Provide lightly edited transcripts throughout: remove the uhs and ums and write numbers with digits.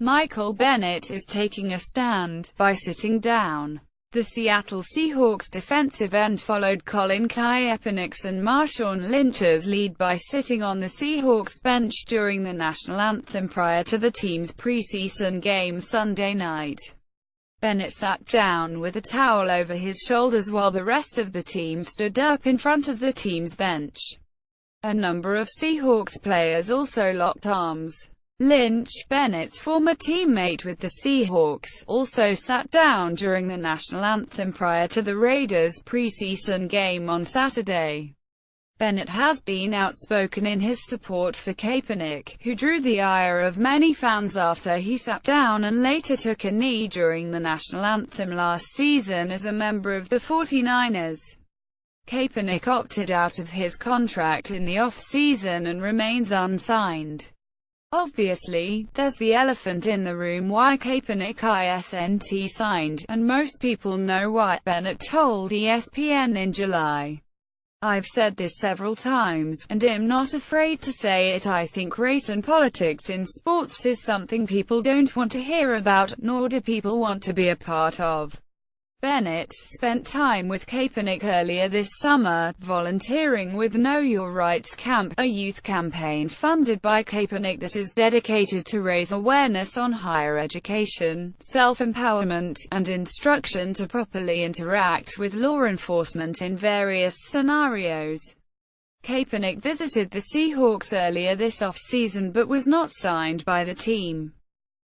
Michael Bennett is taking a stand by sitting down. The Seattle Seahawks defensive end followed Colin Kaepernick's and Marshawn Lynch's lead by sitting on the Seahawks bench during the national anthem prior to the team's preseason game Sunday night. Bennett sat down with a towel over his shoulders while the rest of the team stood up in front of the team's bench. A number of Seahawks players also locked arms. Lynch, Bennett's former teammate with the Seahawks, also sat down during the national anthem prior to the Raiders' preseason game on Saturday. Bennett has been outspoken in his support for Kaepernick, who drew the ire of many fans after he sat down and later took a knee during the national anthem last season as a member of the 49ers. Kaepernick opted out of his contract in the off-season and remains unsigned. Obviously, there's the elephant in the room: why Kaepernick isn't signed, and most people know why. Bennett told ESPN in July. "I've said this several times, and am not afraid to say it. I think race and politics in sports is something people don't want to hear about, nor do people want to be a part of." Bennett spent time with Kaepernick earlier this summer, volunteering with Know Your Rights Camp, a youth campaign funded by Kaepernick that is dedicated to raise awareness on higher education, self-empowerment, and instruction to properly interact with law enforcement in various scenarios. Kaepernick visited the Seahawks earlier this off-season but was not signed by the team.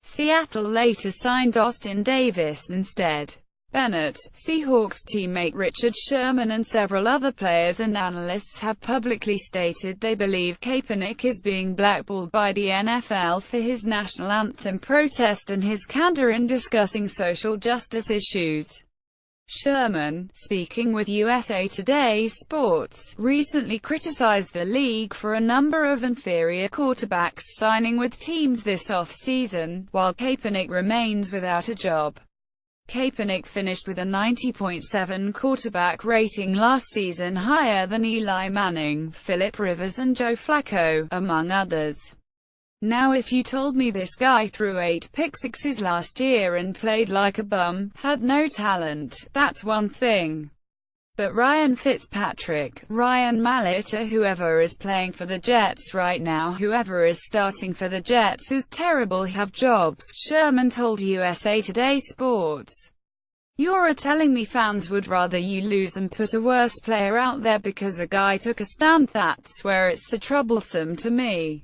Seattle later signed Austin Davis instead. Bennett, Seahawks teammate Richard Sherman and several other players and analysts have publicly stated they believe Kaepernick is being blackballed by the NFL for his national anthem protest and his candor in discussing social justice issues. Sherman, speaking with USA Today Sports, recently criticized the league for a number of inferior quarterbacks signing with teams this off-season, while Kaepernick remains without a job. Kaepernick finished with a 90.7 quarterback rating last season, higher than Eli Manning, Phillip Rivers and Joe Flacco, among others. Now if you told me this guy threw 8 pick-sixes last year and played like a bum, had no talent, that's one thing. But Ryan Fitzpatrick, Ryan Mallett or whoever is playing for the Jets right now, whoever is starting for the Jets is terrible, have jobs, Sherman told USA Today Sports. You're telling me fans would rather you lose and put a worse player out there because a guy took a stand? That's where it's so troublesome to me.